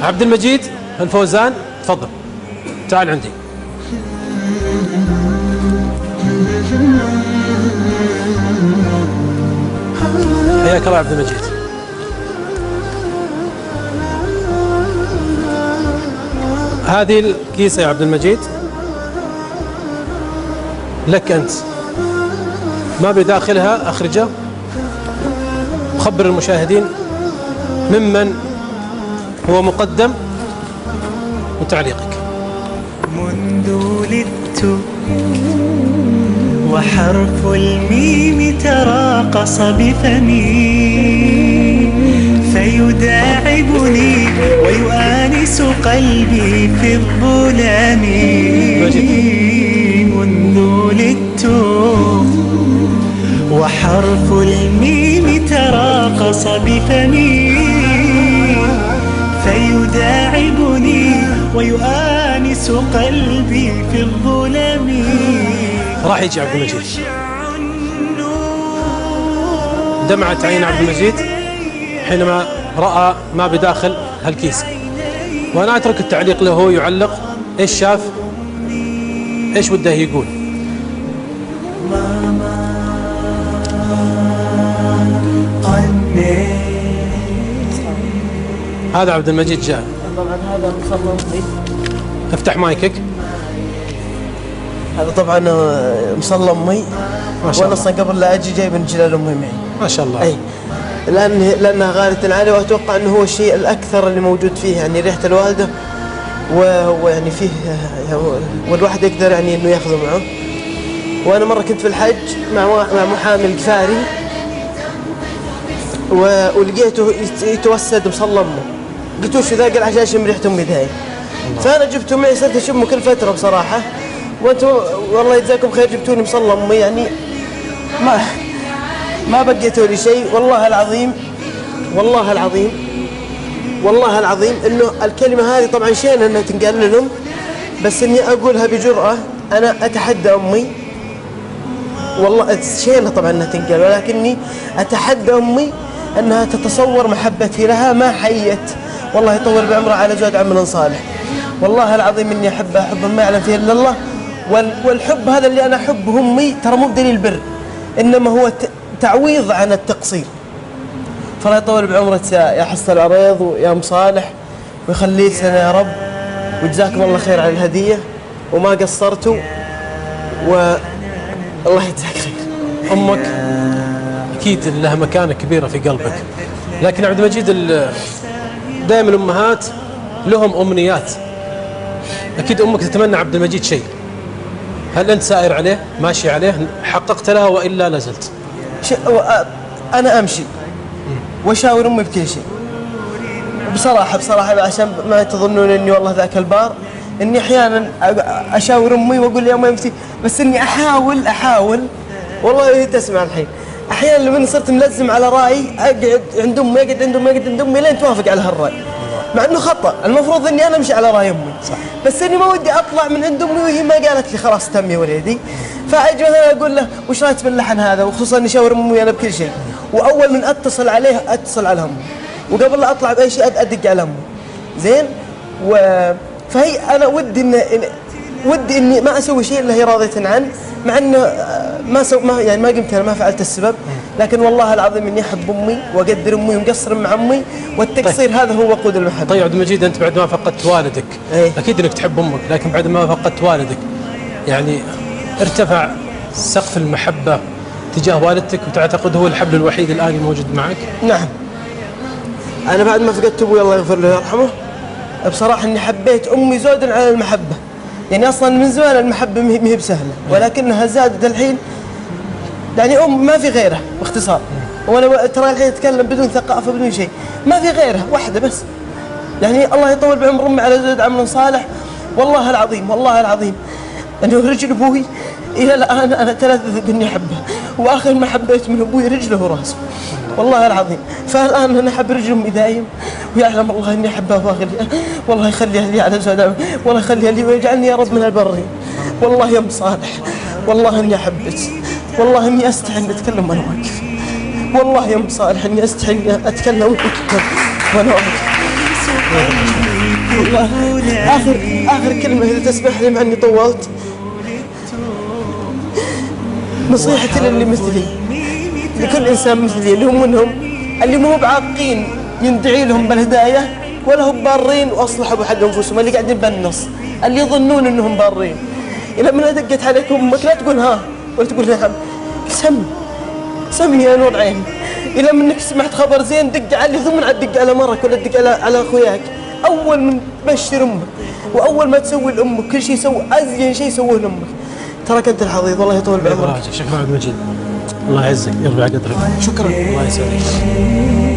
عبد المجيد الفوزان، تفضل تعال عندي. حياك الله عبد المجيد. هذه الكيسة يا عبد المجيد لك أنت، ما بداخلها أخرجه وخبر المشاهدين ممن هو مقدم وتعليقك. منذ ولدت وحرف الميم تراقص بفمي فيداعبني ويؤانس قلبي في الظلام. منذ ولدت وحرف الميم تراقص بفمي فيداعبني ويؤانس قلبي في الظلام. راح يجي عبد المجيد. دمعت عين عبد المجيد حينما رأى ما بداخل هالكيس، وأنا أترك التعليق له يعلق إيش شاف، إيش وده يقول. هذا عبد المجيد جاء. طبعا هذا مصلى. افتح مايكك. هذا طبعا مصلى امي، وانا اصلا قبل لا اجي جايب من جلال امي معي. ما شاء الله. اي لانها غالية عليه، واتوقع انه هو الشيء الاكثر اللي موجود فيه، يعني ريحه الوالده، وهو يعني فيه والواحد يقدر يعني انه ياخذه معه. وانا مره كنت في الحج مع محامي القفاري ولقيته يتوسد مصلى امه، قلت وش ذا؟ قال عشان اشم ريحه امي ذاي. فانا جبته معي، صرت اشمه كل فتره بصراحه، وانتم والله يجزاكم خير جبتوني مصلى امي، يعني ما بقيتوا لي شيء. والله العظيم والله العظيم والله العظيم انه الكلمه هذه طبعا شينا انها تنقال لهم، بس اني اقولها بجرأة. انا اتحدى امي، والله شينا طبعا انها تنقال، ولكني اتحدى امي انها تتصور محبتي لها ما حيت. والله يطول بعمرها على زود عمل صالح. والله العظيم اني احبها حبا ما يعلم فيه الا الله. والحب هذا اللي انا احبه امي ترى مو بدليل بر، انما هو تعويض عن التقصير. فلا يطول بعمرك يا حصة العريض ويا ام صالح، ويخليك لنا يا رب، وجزاكم الله خير على الهديه وما قصرتوا، والله يجزاك خير. امك اكيد لها مكانه كبيره في قلبك، لكن عبد المجيد دائما الامهات لهم امنيات. اكيد امك تتمنى عبد المجيد شيء، هل انت سائر عليه ماشي عليه حققت لها والا لازلت؟ انا امشي واشاور امي بكل شيء بصراحه عشان ما تظنون اني والله ذاك البار، اني احيانا اشاور امي واقول يا امي بس اني احاول والله هي تسمع الحين. احيانا لما صرت ملزم على رايي اقعد عند امي لين توافق على هالراي، مع انه خطا. المفروض اني انا امشي على راي امي صح، بس اني ما ودي اطلع من عند امي وهي ما قالت لي خلاص تم يا وليدي. فاجي مثلا اقول له وش رايك باللحن هذا، وخصوصا اني اشاور امي انا بكل شيء، واول من اتصل عليها اتصل على امي، وقبل لا اطلع باي شيء ادق على امي زين. فهي انا ودي اني ما اسوي شيء الا هي راضيه عنه، مع انه ما قمت انا ما فعلت السبب، لكن والله العظيم اني احب امي واقدر امي ومقصر مع امي، والتقصير طيب. هذا هو وقود المحبه. طيب عبد المجيد، انت بعد ما فقدت والدك اكيد انك تحب امك، لكن بعد ما فقدت والدك يعني ارتفع سقف المحبه تجاه والدتك، وتعتقد هو الحبل الوحيد الان الموجود معك؟ نعم. انا بعد ما فقدت ابوي الله يغفر له ويرحمه، بصراحه اني حبيت امي زودا على المحبه، يعني اصلا من زمان المحبه ما هي بسهله، ولكنها زادت الحين. يعني ما في غيرها باختصار، وانا ترى الحين اتكلم بدون ثقافه بدون شيء، ما في غيرها واحده بس. يعني الله يطول بعمر امي على زود عمل صالح. والله العظيم انه رجل ابوي الى الان انا تلذذ اني احبه، واخر ما حبيت من ابوي رجله وراسه والله العظيم. فالان انا احب رجل امي دايم، ويعلم الله اني احبها واغليها. والله يخليها لي على زود، والله يخليها لي ويجعلني يا رب من البرين. والله يا ام صالح والله اني احبك، والله اني استحي اني اتكلم وانا واقف، والله يا ام صالح اني استحي اني اتكلم وانا واقف. والله آخر كلمة إذا تسمح لي مع إني طولت، نصيحتي للي مثلي، لكل إنسان مثلي اللي هم منهم اللي مو بعاقين يندعي لهم بالهداية ولا هم بارين وأصلحوا بحق أنفسهم، اللي قاعدين بالنص اللي يظنون إنهم بارين. إذا من دقت عليك أمك لا تقول ها ولا تقول نعم، سمي يا نور عين. إذا منك سمعت خبر زين دق علي، ثم عاد دق على مرك ولا دق على أخوياك. أول من تبشر أمك وأول ما تسوي لأمك كل شيء سوي أزين شيء سووه لأمك. تراك أنت الحظيظ، والله يطول بعمرك. شكرا عبد المجيد، الله يعزك، يرفع قدرك. شكرا، الله يسعدك.